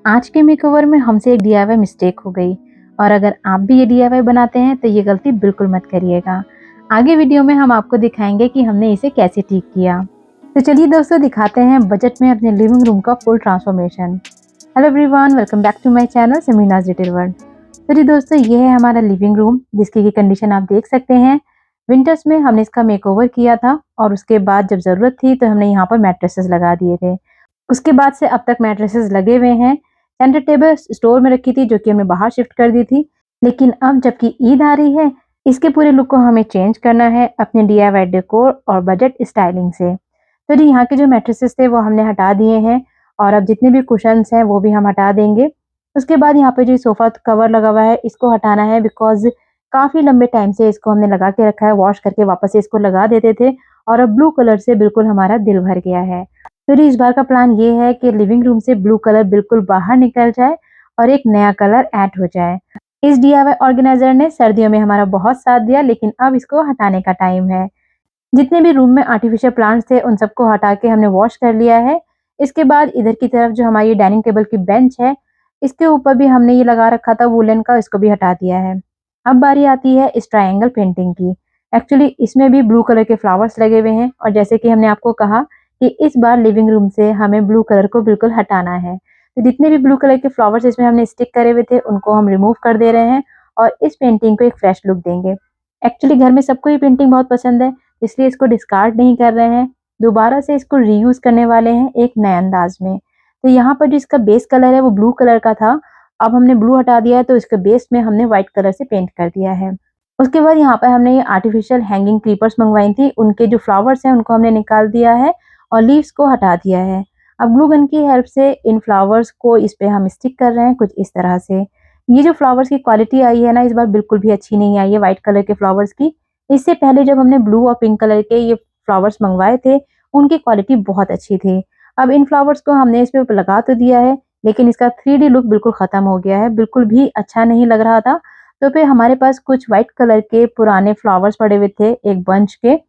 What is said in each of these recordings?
आज के मेकओवर में हमसे एक डीआईवाई मिस्टेक हो गई और अगर आप भी ये डीआईवाई बनाते हैं तो ये गलती बिल्कुल मत करिएगा। आगे वीडियो में हम आपको दिखाएंगे कि हमने इसे कैसे ठीक किया। तो चलिए दोस्तों दिखाते हैं बजट में अपने लिविंग रूम का full transformation. Hello everyone, welcome back to my channel Sameena's little world. तो जी दोस्तों, ये है हमारा लिविंग रूम जिसकी की कंडीशन आप देख सकते हैं। विंटर्स में हमने इसका मेकओवर किया था और उसके बाद जब जरूरत थी तो हमने यहाँ पर मैट्रेसेस लगा दिए थे। उसके बाद से अब तक मैट्रेसेस लगे हुए हैं। सेंटर टेबल स्टोर में रखी थी जो कि हमने बाहर शिफ्ट कर दी थी, लेकिन अब जबकि ईद आ रही है इसके पूरे लुक को हमें चेंज करना है अपने डीआईवाई डेकोर और बजट स्टाइलिंग से। तो जी यहाँ के जो मैट्रेसेस थे वो हमने हटा दिए हैं और अब जितने भी कुशन्स हैं वो भी हम हटा देंगे। उसके बाद यहाँ पे जो सोफा कवर लगा हुआ है इसको हटाना है, बिकॉज काफी लंबे टाइम से इसको हमने लगा के रखा है, वॉश करके वापस से इसको लगा देते थे और अब ब्लू कलर से बिल्कुल हमारा दिल भर गया है। तो जी इस बार का प्लान ये है कि लिविंग रूम से ब्लू कलर बिल्कुल बाहर निकल जाए और एक नया कलर ऐड हो जाए। इस डीआईवाई ऑर्गेनाइजर ने सर्दियों में हमारा बहुत साथ दिया, लेकिन अब इसको हटाने का टाइम है। जितने भी रूम में आर्टिफिशियल प्लांट्स थे उन सबको हटा के हमने वॉश कर लिया है। इसके बाद इधर की तरफ जो हमारी डाइनिंग टेबल की बेंच है इसके ऊपर भी हमने ये लगा रखा था वुलन का, इसको भी हटा दिया है। अब बारी आती है इस ट्रायंगल पेंटिंग की। एक्चुअली इसमें भी ब्लू कलर के फ्लावर्स लगे हुए हैं और जैसे कि हमने आपको कहा कि इस बार लिविंग रूम से हमें ब्लू कलर को बिल्कुल हटाना है, तो जितने भी ब्लू कलर के फ्लावर्स इसमें हमने स्टिक करे हुए थे उनको हम रिमूव कर दे रहे हैं और इस पेंटिंग को एक फ्रेश लुक देंगे। एक्चुअली घर में सबको ये पेंटिंग बहुत पसंद है, इसलिए इसको डिस्कार्ड नहीं कर रहे हैं, दोबारा से इसको रीयूज करने वाले हैं एक नए अंदाज में। तो यहाँ पर जो इसका बेस कलर है वो ब्लू कलर का था, अब हमने ब्लू हटा दिया है तो इसके बेस में हमने व्हाइट कलर से पेंट कर दिया है। उसके बाद यहाँ पर हमने ये आर्टिफिशियल हैंगिंग क्रीपर्स मंगवाई थी, उनके जो फ्लावर्स हैं उनको हमने निकाल दिया है और लीव्स को हटा दिया है। अब ग्लू गन की हेल्प से इन फ्लावर्स को इस पे हम स्टिक कर रहे हैं कुछ इस तरह से। ये जो फ्लावर्स की क्वालिटी आई है ना, इस बार बिल्कुल भी अच्छी नहीं आई है व्हाइट कलर के फ्लावर्स की। इससे पहले जब हमने ब्लू और पिंक कलर के ये फ्लावर्स मंगवाए थे उनकी क्वालिटी बहुत अच्छी थी। अब इन फ्लावर्स को हमने इस पे लगा तो दिया है, लेकिन इसका 3D लुक बिल्कुल खत्म हो गया है, बिल्कुल भी अच्छा नहीं लग रहा था। तो फिर हमारे पास कुछ व्हाइट कलर के पुराने फ्लावर्स पड़े हुए थे एक बंच के,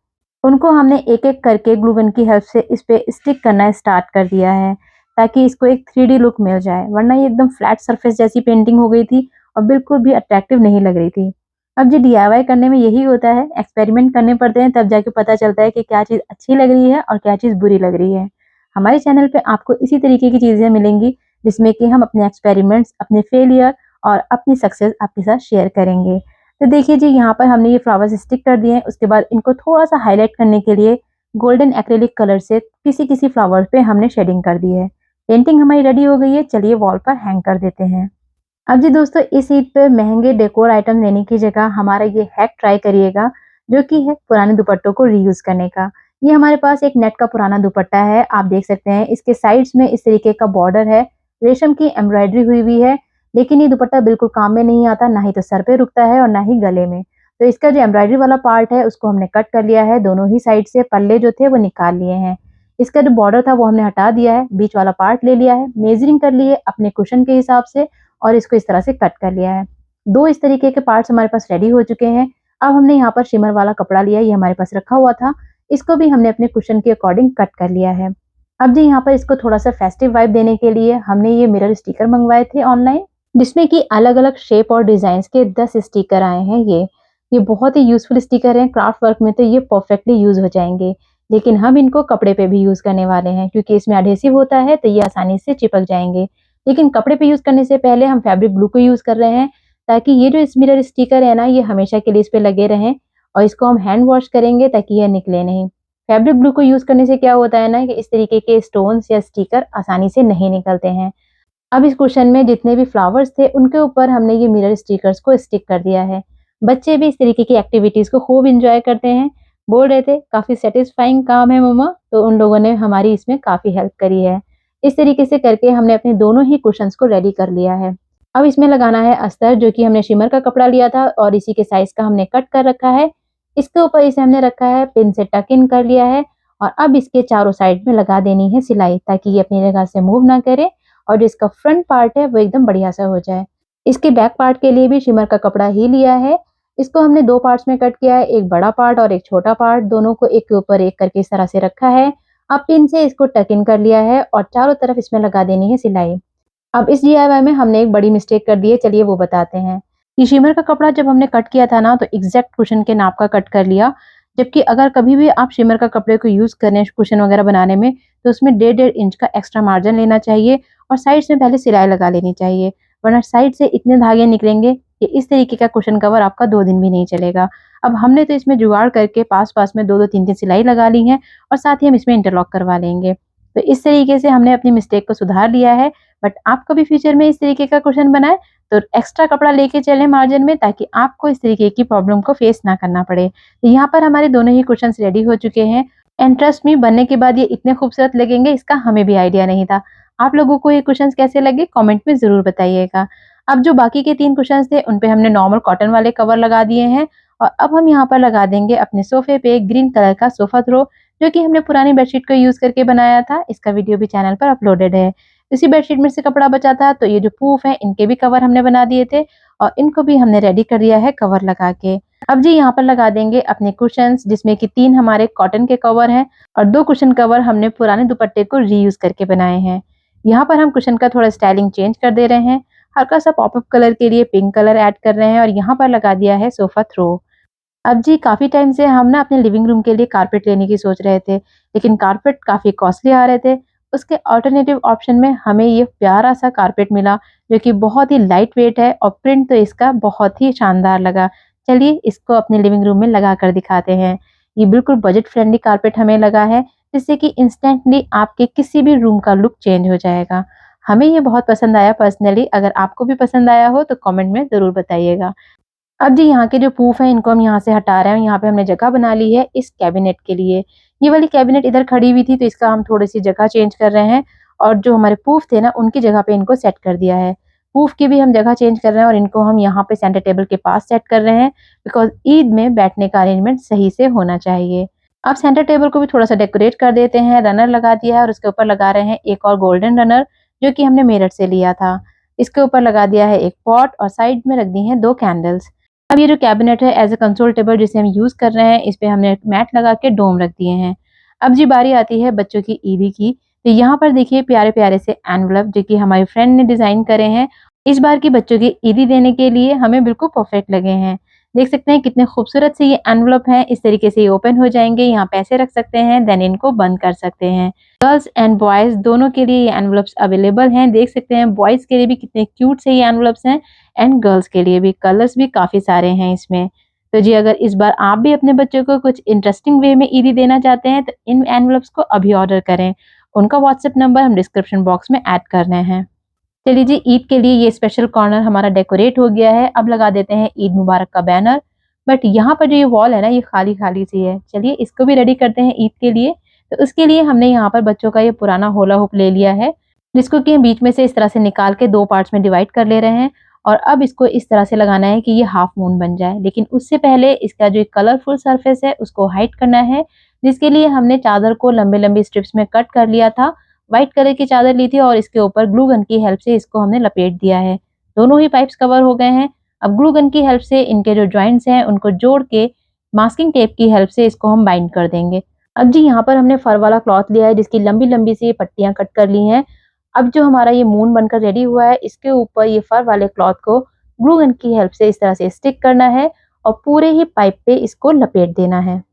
उनको हमने एक-एक करके ग्लू गन की हेल्प से इस पे स्टिक करना स्टार्ट कर दिया है, ताकि इसको एक 3D लुक मिल जाए, वरना ये एकदम फ्लैट सरफेस जैसी पेंटिंग हो गई थी और बिल्कुल भी अट्रैक्टिव नहीं लग रही थी। अब जो डीआईवाई करने में यही होता है, एक्सपेरिमेंट करने पड़ते हैं तब जाके पता चलता है कि क्या चीज़ अच्छी लग रही है और क्या चीज़ बुरी लग रही है। हमारे चैनल पे आपको इसी तरीके की चीज़ें मिलेंगी जिसमें कि हम अपने एक्सपेरिमेंट्स, अपने फेलियर और अपनी सक्सेस आपके साथ शेयर करेंगे। तो देखिए जी यहाँ पर हमने ये फ्लावर्स स्टिक कर दिए हैं, उसके बाद इनको थोड़ा-सा हाइलाइट करने के लिए गोल्डन एक्रिलिक कलर से किसी-किसी फ्लावर पे हमने शेडिंग कर दी है। पेंटिंग हमारी रेडी हो गई है, चलिए वॉल पर हैंग कर देते हैं। अब जी दोस्तों, इस ईद पे महंगे डेकोर आइटम लेने की जगह हमारा ये हैक ट्राई करिएगा, जो कि है पुराने दुपट्टों को रीयूज करने का। ये हमारे पास एक नेट का पुराना दुपट्टा है, आप देख सकते हैं इसके साइड्स में इस तरीके का बॉर्डर है, रेशम की एम्ब्रॉयडरी हुई हुई है, लेकिन ये दुपट्टा बिल्कुल काम में नहीं आता, ना ही तो सर पे रुकता है और ना ही गले में। तो इसका जो एम्ब्रॉयडरी वाला पार्ट है उसको हमने कट कर लिया है, दोनों ही साइड से पल्ले जो थे वो निकाल लिए हैं। इसका जो बॉर्डर था वो हमने हटा दिया है, बीच वाला पार्ट ले लिया है, मेजरिंग कर लिए अपने कुशन के हिसाब से और इसको इस तरह से कट कर लिया है। 2 इस तरीके के पार्ट्स हमारे पास रेडी हो चुके हैं। अब हमने यहाँ पर शिमर वाला कपड़ा लिया, ये हमारे पास रखा हुआ था, इसको भी हमने अपने कुशन के अकॉर्डिंग कट कर लिया है। अब जी यहाँ पर इसको थोड़ा-सा फेस्टिव वाइब देने के लिए हमने ये मिरर स्टिकर मंगवाए थे ऑनलाइन, जिसमें कि अलग-अलग शेप और डिज़ाइन्स के 10 स्टिकर आए हैं ये। ये बहुत ही यूज़फुल स्टिकर हैं, क्राफ्ट वर्क में तो ये परफेक्टली यूज़ हो जाएँगे। लेकिन हम इनको कपड़े पे भी यूज़ करने वाले हैं, क्योंकि इसमें एडहेसिव होता है तो ये आसानी से चिपक जाएँगे। लेकिन कपड़े पे यूज़ करने से पहले हम फैब्रिक ग्लू को यूज़ कर रहे हैं, ताकि ये जो इस मिरर स्टिकर है ना, ये हमेशा के लिए इस पे लगे रहें और इसको हम हैंड वॉश करेंगे ताकि यह निकले नहीं। फैब्रिक ग्लू को यूज़ करने से क्या होता है ना कि इस तरीके के स्टोन्स या स्टिकर आसानी से नहीं निकलते हैं। अब इस कुशन में जितने भी फ्लावर्स थे उनके ऊपर हमने ये मिरर स्टिकर्स को स्टिक कर दिया है। बच्चे भी इस तरीके की एक्टिविटीज़ को खूब एन्जॉय करते हैं। बोल रहे थे काफ़ी सैटिस्फाइंग काम है मम्मा, तो उन लोगों ने हमारी इसमें काफ़ी हेल्प करी है। इस तरीके से करके हमने अपने दोनों ही कुशन्स को रेडी कर लिया है। अब इसमें लगाना है अस्तर, जो कि हमने शिमर का कपड़ा लिया था और इसी के साइज़ का हमने कट कर रखा है। इसके ऊपर इसे हमने रखा है, पिन से टक इन कर लिया है और अब इसके चारों साइड में लगा देनी है सिलाई, ताकि ये अपनी जगह से मूव ना करे और जो इसका फ्रंट पार्ट है वो एकदम बढ़िया सा हो जाए। इसके बैक पार्ट के लिए भी शिमर का कपड़ा ही लिया है। इसको हमने 2 पार्ट्स में कट किया है, एक बड़ा पार्ट और एक छोटा पार्ट, दोनों को एक के ऊपर एक करके इस तरह से रखा है। अब पिन से इसको टक इन कर लिया है और चारों तरफ इसमें लगा देनी है सिलाई। अब इस डीआईवाई में हमने एक बड़ी मिस्टेक कर दी है, चलिए वो बताते हैं। ये शिमर का कपड़ा जब हमने कट किया था ना, तो एग्जैक्ट कुशन के नाप का कट कर लिया। जबकि अगर कभी भी आप शिमर का कपड़े को यूज करें कुशन वगैरह बनाने में, तो उसमें 1.5 इंच का एक्स्ट्रा मार्जिन लेना चाहिए और साइड में पहले सिलाई लगा लेनी चाहिए, वरना साइड से इतने धागे निकलेंगे कि इस तरीके का कुशन कवर आपका 2 दिन भी नहीं चलेगा। अब हमने तो इसमें जुगाड़ करके पास पास में 2-2 3-3 सिलाई लगा ली है और साथ ही हम इसमें इंटरलॉक करवा लेंगे। तो इस तरीके से हमने अपनी मिस्टेक को सुधार लिया है। बट आप कभी फ्यूचर में इस तरीके का कुशन बनाए तो एक्स्ट्रा कपड़ा लेके चलें मार्जिन में, ताकि आपको इस तरीके की प्रॉब्लम को फेस ना करना पड़े। तो यहाँ पर हमारे दोनों ही कुशन्स रेडी हो चुके हैं एंड ट्रस्ट मी, बनने के बाद ये इतने खूबसूरत लगेंगे, इसका हमें भी आइडिया नहीं था। आप लोगों को ये कुशन्स कैसे लगे कमेंट में जरूर बताइएगा। अब जो बाकी के 3 कुशन्स थे उन पे हमने नॉर्मल कॉटन वाले कवर लगा दिए हैं और अब हम यहाँ पर लगा देंगे अपने सोफे पे ग्रीन कलर का सोफा थ्रो, जो कि हमने पुरानी बेडशीट को यूज करके बनाया था। इसका वीडियो भी चैनल पर अपलोडेड है। इसी बेडशीट में से कपड़ा बचा था, तो ये जो पूफ है इनके भी कवर हमने बना दिए थे और इनको भी हमने रेडी कर दिया है कवर लगा के। अब जी यहाँ पर लगा देंगे अपने कुशन्स, जिसमें कि 3 हमारे कॉटन के कवर हैं और 2 कुशन कवर हमने पुराने दुपट्टे को रीयूज करके बनाए हैं। यहाँ पर हम कुशन का थोड़ा स्टाइलिंग चेंज कर दे रहे हैं, हल्का सा पॉपअप कलर के लिए पिंक कलर ऐड कर रहे हैं और यहाँ पर लगा दिया है सोफा थ्रो। अब जी काफ़ी टाइम से हम ना अपने लिविंग रूम के लिए कारपेट लेने की सोच रहे थे, लेकिन कारपेट काफ़ी कॉस्टली आ रहे थे। उसके अल्टरनेटिव ऑप्शन में हमें ये प्यारा सा कारपेट मिला, जो कि बहुत ही लाइट वेट है और प्रिंट तो इसका बहुत ही शानदार लगा। चलिए इसको अपने लिविंग रूम में लगा कर दिखाते हैं। ये बिल्कुल बजट फ्रेंडली कारपेट हमें लगा है, जिससे कि इंस्टेंटली आपके किसी भी रूम का लुक चेंज हो जाएगा। हमें ये बहुत पसंद आया पर्सनली, अगर आपको भी पसंद आया हो तो कमेंट में ज़रूर बताइएगा। अब जी यहाँ के जो पूफ हैं इनको हम यहाँ से हटा रहे हैं। यहाँ पे हमने जगह बना ली है इस कैबिनेट के लिए। ये वाली कैबिनेट इधर खड़ी हुई थी, तो इसका हम थोड़ी सी जगह चेंज कर रहे हैं और जो हमारे पूफ थे ना उनकी जगह पे इनको सेट कर दिया है। पूफ की भी हम जगह चेंज कर रहे हैं और इनको हम यहाँ पे सेंटर टेबल के पास सेट कर रहे हैं, बिकॉज ईद में बैठने का अरेंजमेंट सही से होना चाहिए। अब सेंटर टेबल को भी थोड़ा सा डेकोरेट कर देते हैं। रनर लगा दिया है और उसके ऊपर लगा रहे हैं एक और गोल्डन रनर, जो कि हमने मेरठ से लिया था। इसके ऊपर लगा दिया है एक पॉट और साइड में रख दी हैं 2 कैंडल्स। अब ये जो कैबिनेट है एज अ कंसोल टेबल जिसे हम यूज कर रहे हैं, इस पे हमने मैट लगा के डोम रख दिए हैं। अब जी बारी आती है बच्चों की ईदी की। तो यहाँ पर देखिए प्यारे प्यारे से एनवलप जो कि हमारी फ्रेंड ने डिजाइन करे हैं। इस बार की बच्चों की ईदी देने के लिए हमें बिल्कुल परफेक्ट लगे हैं। देख सकते हैं कितने खूबसूरत से ये एनवलप हैं। इस तरीके से ये ओपन हो जाएंगे, यहाँ पैसे रख सकते हैं, देन इनको बंद कर सकते हैं। गर्ल्स एंड बॉयज दोनों के लिए ये एनवलप्स अवेलेबल हैं। देख सकते हैं बॉयज के लिए भी कितने क्यूट से ये एनवलप्स हैं एंड गर्ल्स के लिए भी। कलर्स भी काफ़ी सारे हैं इसमें। तो जी अगर इस बार आप भी अपने बच्चों को कुछ इंटरेस्टिंग वे में ईदी देना चाहते हैं, तो इन एनवलप्स को अभी ऑर्डर करें। उनका व्हाट्सएप नंबर हम डिस्क्रिप्शन बॉक्स में ऐड कर रहे हैं। चलिए जी ईद के लिए ये स्पेशल कॉर्नर हमारा डेकोरेट हो गया है। अब लगा देते हैं ईद मुबारक का बैनर। बट यहाँ पर जो ये वॉल है ना, ये खाली खाली सी है। चलिए इसको भी रेडी करते हैं ईद के लिए। तो उसके लिए हमने यहाँ पर बच्चों का ये पुराना होला हुप ले लिया है, जिसको कि हम बीच में से इस तरह से निकाल के 2 पार्ट्स में डिवाइड कर ले रहे हैं और अब इसको इस तरह से लगाना है कि ये हाफ मून बन जाए। लेकिन उससे पहले इसका जो कलरफुल सरफेस है उसको हाइड करना है, जिसके लिए हमने चादर को लंबे लंबे स्ट्रिप्स में कट कर लिया था। व्हाइट कलर की चादर ली थी और इसके ऊपर ग्लू गन की हेल्प से इसको हमने लपेट दिया है। दोनों ही पाइप्स कवर हो गए हैं। अब ग्लू गन की हेल्प से इनके जो जॉइंट्स हैं उनको जोड़ के मास्किंग टेप की हेल्प से इसको हम बाइंड कर देंगे। अब जी यहाँ पर हमने फर वाला क्लॉथ लिया है, जिसकी लंबी लंबी सी पट्टियां कट कर ली हैं। अब जो हमारा ये मून बनकर रेडी हुआ है, इसके ऊपर ये फर वाले क्लॉथ को ग्लू गन की हेल्प से इस तरह से स्टिक करना है और पूरे ही पाइप पे इसको लपेट देना है।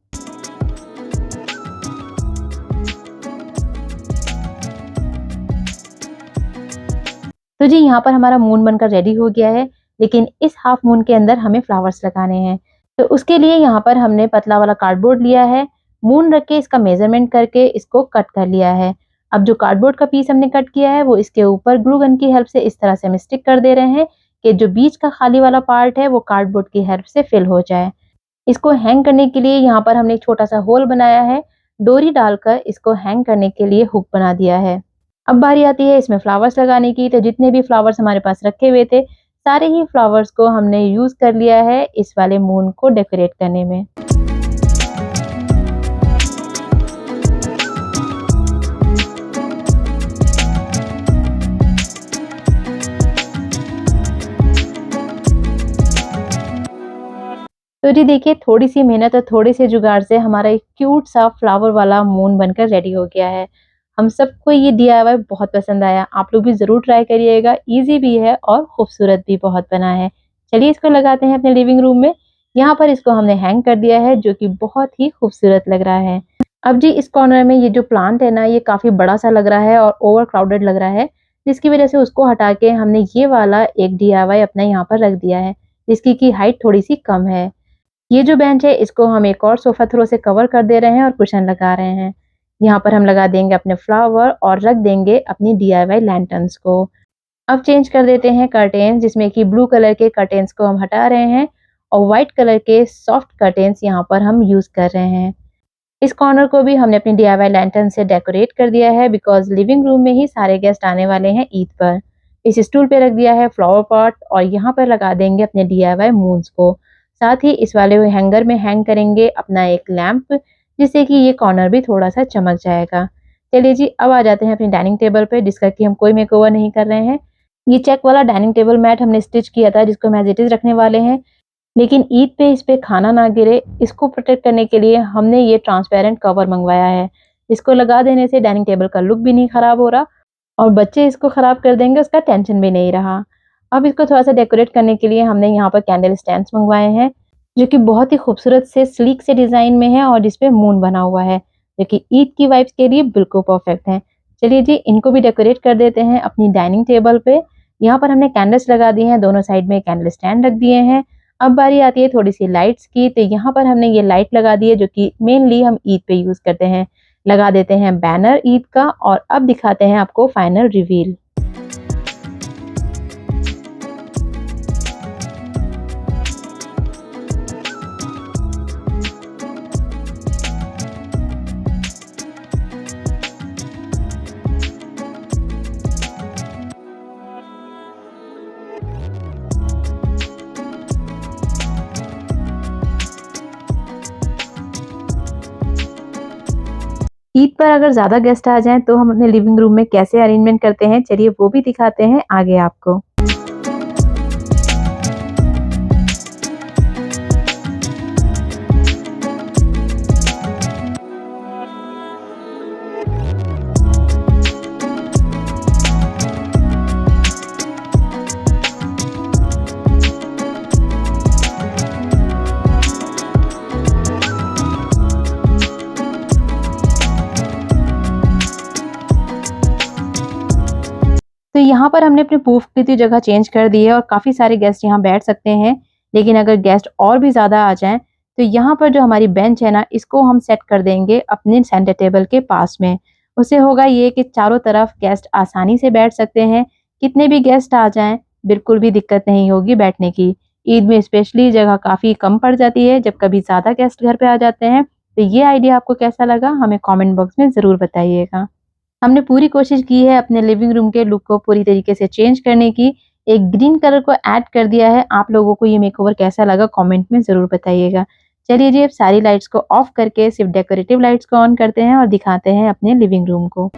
तो जी यहाँ पर हमारा मून बनकर रेडी हो गया है, लेकिन इस हाफ मून के अंदर हमें फ्लावर्स लगाने हैं। तो उसके लिए यहाँ पर हमने पतला वाला कार्डबोर्ड लिया है, मून रख के इसका मेजरमेंट करके इसको कट कर लिया है। अब जो कार्डबोर्ड का पीस हमने कट किया है वो इसके ऊपर ग्लू गन की हेल्प से इस तरह से हम स्टिक कर दे रहे हैं कि जो बीच का खाली वाला पार्ट है वो कार्डबोर्ड की हेल्प से फिल हो जाए। इसको हैंग करने के लिए यहाँ पर हमने एक छोटा सा होल बनाया है, डोरी डालकर इसको हैंग करने के लिए हुक बना दिया है। अब बारी आती है इसमें फ्लावर्स लगाने की। तो जितने भी फ्लावर्स हमारे पास रखे हुए थे, सारे ही फ्लावर्स को हमने यूज कर लिया है इस वाले मून को डेकोरेट करने में। तो जी देखिए थोड़ी सी मेहनत और थोड़े से जुगाड़ से हमारा एक क्यूट सा फ्लावर वाला मून बनकर रेडी हो गया है। हम सबको ये DIY बहुत पसंद आया। आप लोग भी ज़रूर ट्राई करिएगा, ईज़ी भी है और खूबसूरत भी बहुत बना है। चलिए इसको लगाते हैं अपने लिविंग रूम में। यहाँ पर इसको हमने हैंग कर दिया है, जो कि बहुत ही खूबसूरत लग रहा है। अब जी इस कॉर्नर में ये जो प्लांट है ना, ये काफ़ी बड़ा-सा लग रहा है और ओवर क्राउडेड लग रहा है, जिसकी वज़ह से उसको हटा के हमने ये वाला एक DIY अपना यहाँ पर रख दिया है, जिसकी की हाइट थोड़ी-सी कम है। ये जो बेंच है इसको हम एक और सोफ़ा थ्रो से कवर कर दे रहे हैं और कुशन लगा रहे हैं। यहाँ पर हम लगा देंगे अपने फ्लावर और रख देंगे अपनी DIY लैंटर्न्स को। अब चेंज कर देते हैं कर्टेन्स, जिसमें कि ब्लू कलर के कर्टेन्स को हम हटा रहे हैं और व्हाइट कलर के सॉफ्ट कर्टेन्स यहाँ पर हम यूज़ कर रहे हैं। इस कॉर्नर को भी हमने अपनी DIY लैंटर्न से डेकोरेट कर दिया है, बिकॉज़ लिविंग रूम में ही सारे गेस्ट आने वाले हैं ईद पर। इस स्टूल पे रख दिया है फ्लावर पॉट और यहाँ पर लगा देंगे अपने DIY मून्स को। साथ ही इस वाले हैंगर में हैंग करेंगे अपना एक लैंप, जिससे कि ये कॉर्नर भी थोड़ा-सा चमक जाएगा। चलिए जी, अब आ जाते हैं अपनी डाइनिंग टेबल पे, जिसका कि हम कोई मेकओवर नहीं कर रहे हैं। ये चेक वाला डाइनिंग टेबल मैट हमने स्टिच किया था, जिसको हम एज़ इट इज़ रखने वाले हैं। लेकिन ईद पे इस पे खाना ना गिरे, इसको प्रोटेक्ट करने के लिए हमने ये ट्रांसपेरेंट कवर मंगवाया है। इसको लगा देने से डाइनिंग टेबल का लुक भी नहीं खराब हो रहा और बच्चे इसको खराब कर देंगे उसका टेंशन भी नहीं रहा। अब इसको थोड़ा-सा डेकोरेट करने के लिए हमने यहाँ पर कैंडल स्टैंड्स मंगवाए हैं, जो कि बहुत ही खूबसूरत से स्लीक से डिज़ाइन में है और जिसपे मून बना हुआ है, जो कि ईद की वाइब्स के लिए बिल्कुल परफेक्ट हैं। चलिए जी, इनको भी डेकोरेट कर देते हैं अपनी डाइनिंग टेबल पे। यहाँ पर हमने कैंडल्स लगा दी हैं, दोनों साइड में कैंडल स्टैंड रख दिए हैं। अब बारी आती है थोड़ी-सी लाइट्स की, तो यहाँ पर हमने ये लाइट लगा दी है, जो कि मेनली हम ईद पे यूज़ करते हैं। लगा देते हैं बैनर ईद का और अब दिखाते हैं आपको फाइनल रिवील। ईद पर अगर ज़्यादा गेस्ट आ जाएँ तो हम अपने लिविंग रूम में कैसे अरेंजमेंट करते हैं, चलिए वो भी दिखाते हैं आगे आपको। तो यहाँ पर हमने अपनी पूफ की थी जगह चेंज कर दी है और काफ़ी सारे गेस्ट यहाँ बैठ सकते हैं। लेकिन अगर गेस्ट और भी ज़्यादा आ जाएँ, तो यहाँ पर जो हमारी बेंच है ना, इसको हम सेट कर देंगे अपने सेंटर टेबल के पास में। उससे होगा ये कि चारों तरफ गेस्ट आसानी से बैठ सकते हैं। कितने भी गेस्ट आ जाएँ, बिल्कुल भी दिक्कत नहीं होगी बैठने की। ईद में स्पेशली जगह काफ़ी कम पड़ जाती है, जब कभी ज़्यादा गेस्ट घर पे आ जाते हैं। तो ये आइडिया आपको कैसा लगा, हमें कमेंट बॉक्स में ज़रूर बताइएगा। हमने पूरी कोशिश की है अपने लिविंग रूम के लुक को पूरी तरीके से चेंज करने की। एक ग्रीन कलर को ऐड कर दिया है। आप लोगों को ये मेकओवर कैसा लगा कमेंट में ज़रूर बताइएगा। चलिए जी, अब सारी लाइट्स को ऑफ करके सिर्फ डेकोरेटिव लाइट्स को ऑन करते हैं और दिखाते हैं अपने लिविंग रूम को।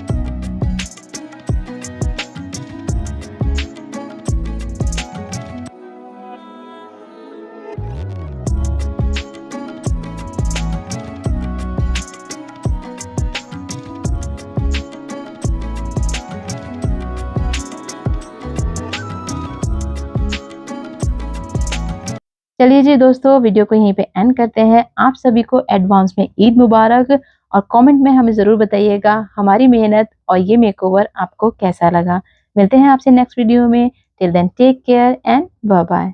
चलिए जी दोस्तों, वीडियो को यहीं पे एंड करते हैं। आप सभी को एडवांस में ईद मुबारक और कमेंट में हमें ज़रूर बताइएगा हमारी मेहनत और ये मेकओवर आपको कैसा लगा। मिलते हैं आपसे नेक्स्ट वीडियो में। Till then take care and bye bye.